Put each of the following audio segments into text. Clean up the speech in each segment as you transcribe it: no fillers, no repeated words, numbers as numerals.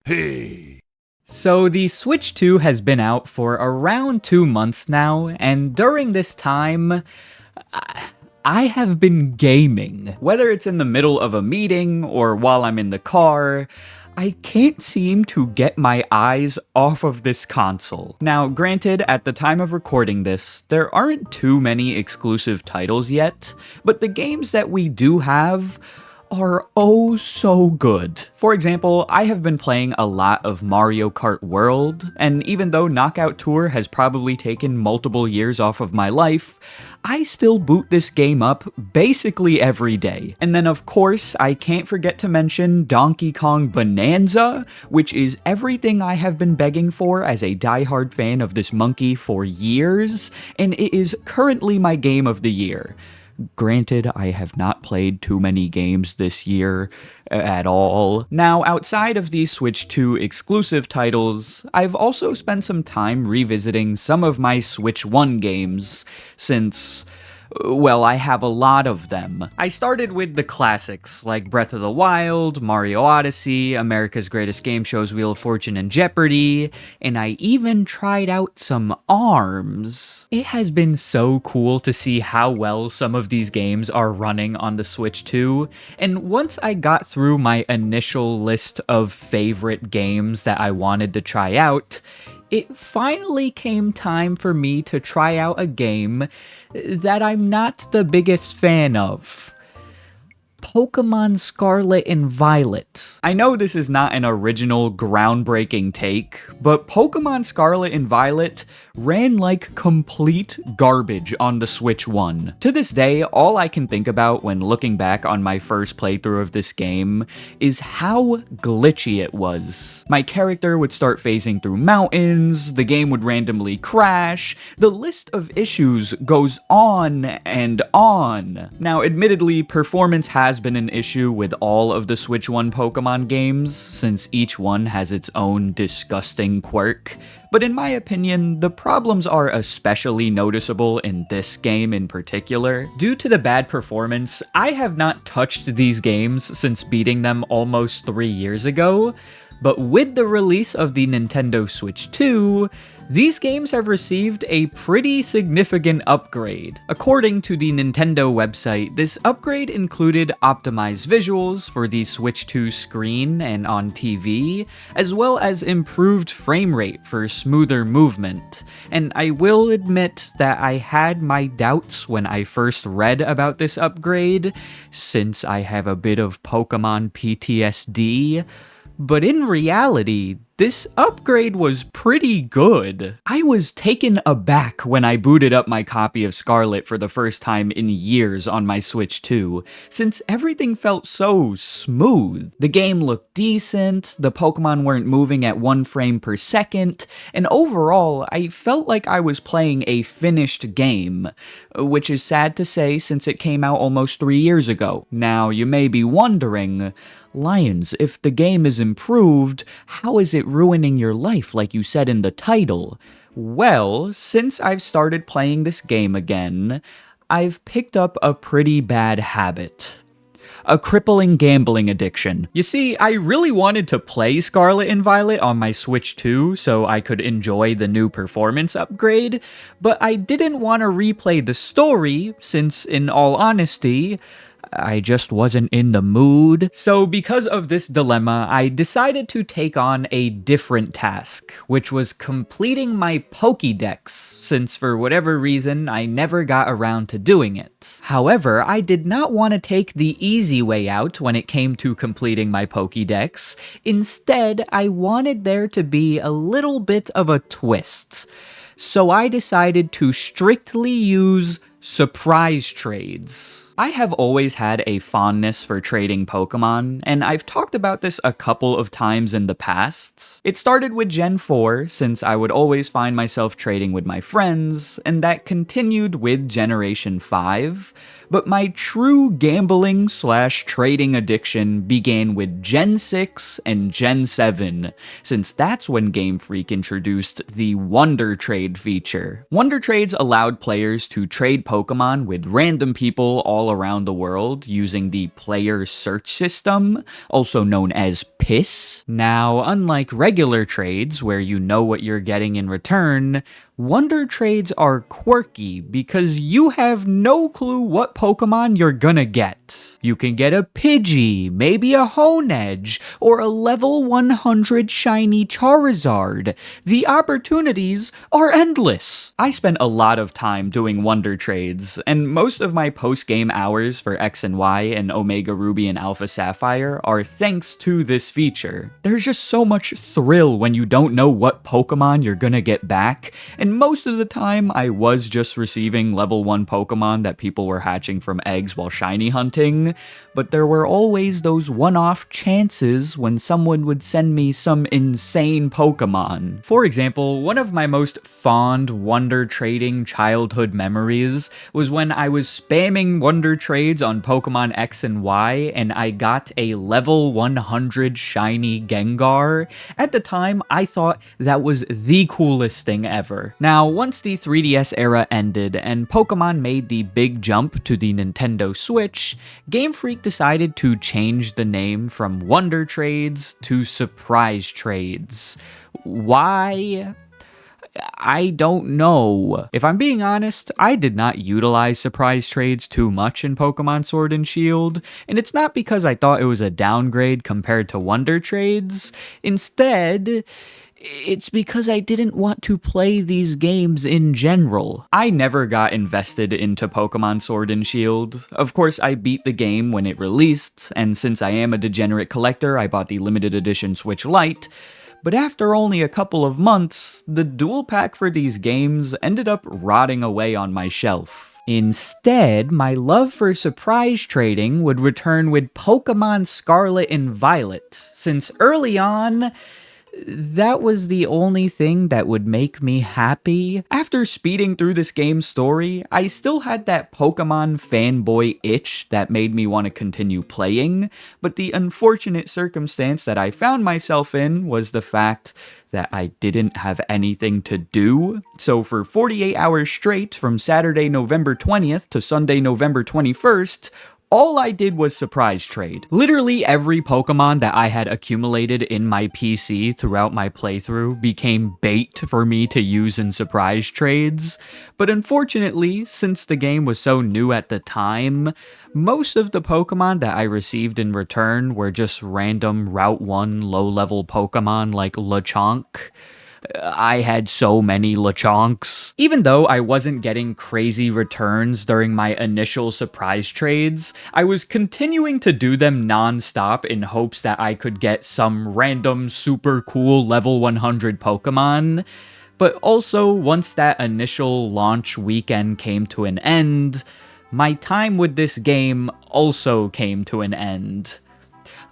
Hey. So the Switch 2 has been out for around 2 months now, and during this time, I have been gaming. Whether it's in the middle of a meeting or while I'm in the car, I can't seem to get my eyes off of this console. Now, granted, at the time of recording this, there aren't too many exclusive titles yet, but the games that we do have are oh so good. For example, I have been playing a lot of Mario Kart World, and even though Knockout Tour has probably taken multiple years off of my life, I still boot this game up basically every day. And then of course, I can't forget to mention Donkey Kong Bonanza, which is everything I have been begging for as a diehard fan of this monkey for years, and it is currently my game of the year. Granted, I have not played too many games this year at all. Now, outside of these Switch 2 exclusive titles, I've also spent some time revisiting some of my Switch 1 games, since, well, I have a lot of them. I started with the classics, like Breath of the Wild, Mario Odyssey, America's Greatest Game Shows, Wheel of Fortune, and Jeopardy, and I even tried out some ARMS. It has been so cool to see how well some of these games are running on the Switch 2, and once I got through my initial list of favorite games that I wanted to try out, it finally came time for me to try out a game that I'm not the biggest fan of. Pokemon Scarlet and Violet. I know this is not an original, groundbreaking take, but Pokemon Scarlet and Violet ran like complete garbage on the Switch 1. To this day, all I can think about when looking back on my first playthrough of this game is how glitchy it was. My character would start phasing through mountains, the game would randomly crash, the list of issues goes on and on. Now, admittedly, performance has been an issue with all of the Switch 1 Pokemon games, since each one has its own disgusting quirk, but in my opinion, the problems are especially noticeable in this game in particular. Due to the bad performance, I have not touched these games since beating them almost 3 years ago, but with the release of the Nintendo Switch 2, these games have received a pretty significant upgrade. According to the Nintendo website, this upgrade included optimized visuals for the Switch 2 screen and on TV, as well as improved frame rate for smoother movement. And I will admit that I had my doubts when I first read about this upgrade, since I have a bit of Pokemon PTSD. But in reality, this upgrade was pretty good. I was taken aback when I booted up my copy of Scarlet for the first time in years on my Switch 2, since everything felt so smooth. The game looked decent, the Pokemon weren't moving at 1 frame per second, and overall, I felt like I was playing a finished game, which is sad to say since it came out almost 3 years ago. Now, you may be wondering, LaiyenZ, if the game is improved, how is it ruining your life like you said in the title? Well, since I've started playing this game again, I've picked up a pretty bad habit. A crippling gambling addiction. You see, I really wanted to play Scarlet and Violet on my Switch 2 so I could enjoy the new performance upgrade, but I didn't want to replay the story since, in all honesty, I just wasn't in the mood. So because of this dilemma, I decided to take on a different task, which was completing my Pokédex, since for whatever reason, I never got around to doing it. However, I did not want to take the easy way out when it came to completing my Pokédex. Instead, I wanted there to be a little bit of a twist. So I decided to strictly use surprise trades. I have always had a fondness for trading Pokemon, and I've talked about this a couple of times in the past. It started with Gen 4, since I would always find myself trading with my friends, and that continued with Generation 5. but my true gambling slash trading addiction began with Gen 6 and Gen 7, since that's when Game Freak introduced the Wonder Trade feature. Wonder Trades allowed players to trade Pokemon with random people all around the world using the player search system, also known as PISS. Now, unlike regular trades where you know what you're getting in return, Wonder Trades are quirky because you have no clue what Pokemon you're gonna get. You can get a Pidgey, maybe a Honedge, or a level 100 shiny Charizard. The opportunities are endless. I spent a lot of time doing Wonder Trades, and most of my post-game hours for X and Y and Omega Ruby and Alpha Sapphire are thanks to this feature. There's just so much thrill when you don't know what Pokemon you're gonna get back, and most of the time, I was just receiving level 1 Pokemon that people were hatching from eggs while shiny hunting, but there were always those one-off chances when someone would send me some insane Pokemon. For example, one of my most fond Wonder Trading childhood memories was when I was spamming Wonder Trades on Pokemon X and Y, and I got a level 100 shiny Gengar. At the time, I thought that was the coolest thing ever. Now, once the 3DS era ended and Pokemon made the big jump to the Nintendo Switch, Game Freak decided to change the name from Wonder Trades to Surprise Trades. Why? I don't know. If I'm being honest, I did not utilize surprise trades too much in Pokemon Sword and Shield, and it's not because I thought it was a downgrade compared to Wonder Trades. Instead, it's because I didn't want to play these games in general. I never got invested into Pokemon Sword and Shield. Of course, I beat the game when it released, and since I am a degenerate collector, I bought the limited edition Switch Lite. But after only a couple of months, the dual pack for these games ended up rotting away on my shelf. Instead, my love for surprise trading would return with Pokemon Scarlet and Violet, since early on, that was the only thing that would make me happy. After speeding through this game's story, I still had that Pokemon fanboy itch that made me want to continue playing, but the unfortunate circumstance that I found myself in was the fact that I didn't have anything to do. So for 48 hours straight, from Saturday, November 20th to Sunday, November 21st, all I did was surprise trade. Literally every Pokemon that I had accumulated in my PC throughout my playthrough became bait for me to use in surprise trades. But unfortunately, since the game was so new at the time, most of the Pokemon that I received in return were just random Route 1 low-level Pokemon like Lechonk. I had so many Lechonks. Even though I wasn't getting crazy returns during my initial surprise trades, I was continuing to do them non-stop in hopes that I could get some random super cool level 100 Pokemon. But also, once that initial launch weekend came to an end, my time with this game also came to an end.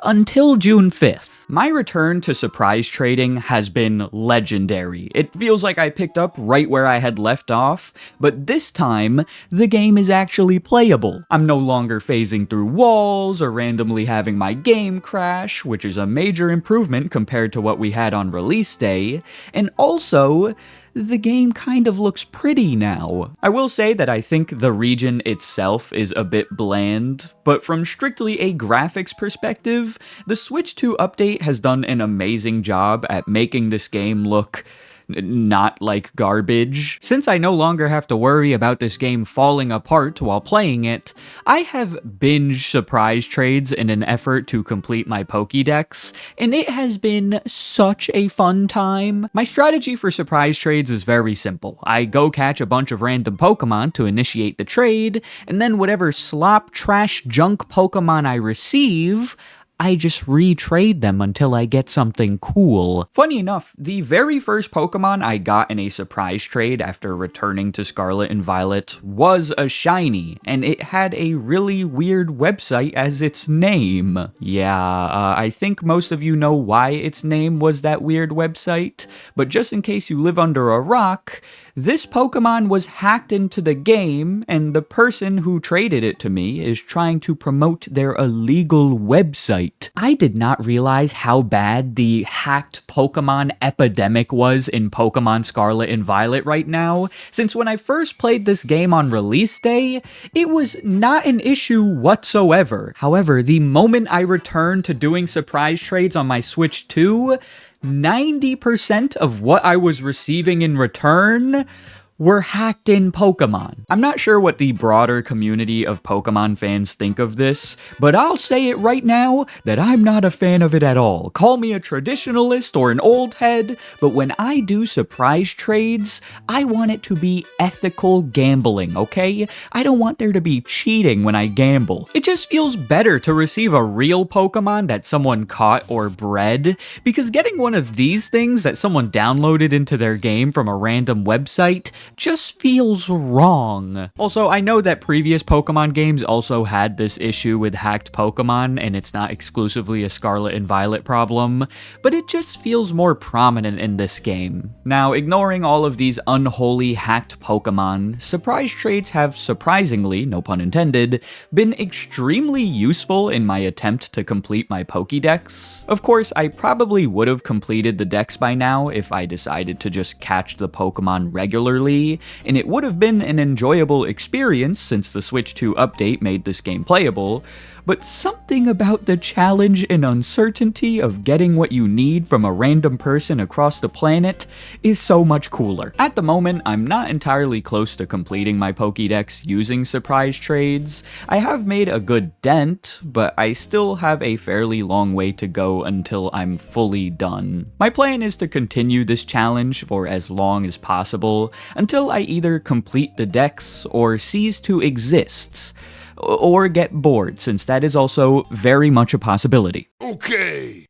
Until June 5th. My return to surprise trading has been legendary. It feels like I picked up right where I had left off, but this time, the game is actually playable. I'm no longer phasing through walls or randomly having my game crash, which is a major improvement compared to what we had on release day, and also, the game kind of looks pretty now. I will say that I think the region itself is a bit bland, but from strictly a graphics perspective, the Switch 2 update has done an amazing job at making this game look not like garbage. Since I no longer have to worry about this game falling apart while playing it, I have binge surprise trades in an effort to complete my Pokédex, and it has been such a fun time. My strategy for surprise trades is very simple. I go catch a bunch of random Pokemon to initiate the trade, and then whatever slop, trash, junk Pokemon I receive, I just retrade them until I get something cool. Funny enough, the very first Pokemon I got in a surprise trade after returning to Scarlet and Violet was a shiny, and it had a really weird website as its name. Yeah, I think most of you know why its name was that weird website, but just in case you live under a rock, this Pokemon was hacked into the game, and the person who traded it to me is trying to promote their illegal website. I did not realize how bad the hacked Pokemon epidemic was in Pokemon Scarlet and Violet right now, since when I first played this game on release day, it was not an issue whatsoever. However, the moment I returned to doing surprise trades on my Switch 2, 90% of what I was receiving in return were hacked in Pokemon. I'm not sure what the broader community of Pokemon fans think of this, but I'll say it right now that I'm not a fan of it at all. Call me a traditionalist or an old head, but when I do surprise trades, I want it to be ethical gambling, okay? I don't want there to be cheating when I gamble. It just feels better to receive a real Pokemon that someone caught or bred, because getting one of these things that someone downloaded into their game from a random website just feels wrong. Also, I know that previous Pokemon games also had this issue with hacked Pokemon, and it's not exclusively a Scarlet and Violet problem, but it just feels more prominent in this game. Now, ignoring all of these unholy hacked Pokemon, surprise trades have surprisingly, no pun intended, been extremely useful in my attempt to complete my Pokédex. Of course, I probably would have completed the dex by now if I decided to just catch the Pokemon regularly, and it would have been an enjoyable experience since the Switch 2 update made this game playable, but something about the challenge and uncertainty of getting what you need from a random person across the planet is so much cooler. At the moment, I'm not entirely close to completing my Pokédex using surprise trades. I have made a good dent, but I still have a fairly long way to go until I'm fully done. My plan is to continue this challenge for as long as possible, until I either complete the dex or cease to exist, or get bored, since that is also very much a possibility. Okay.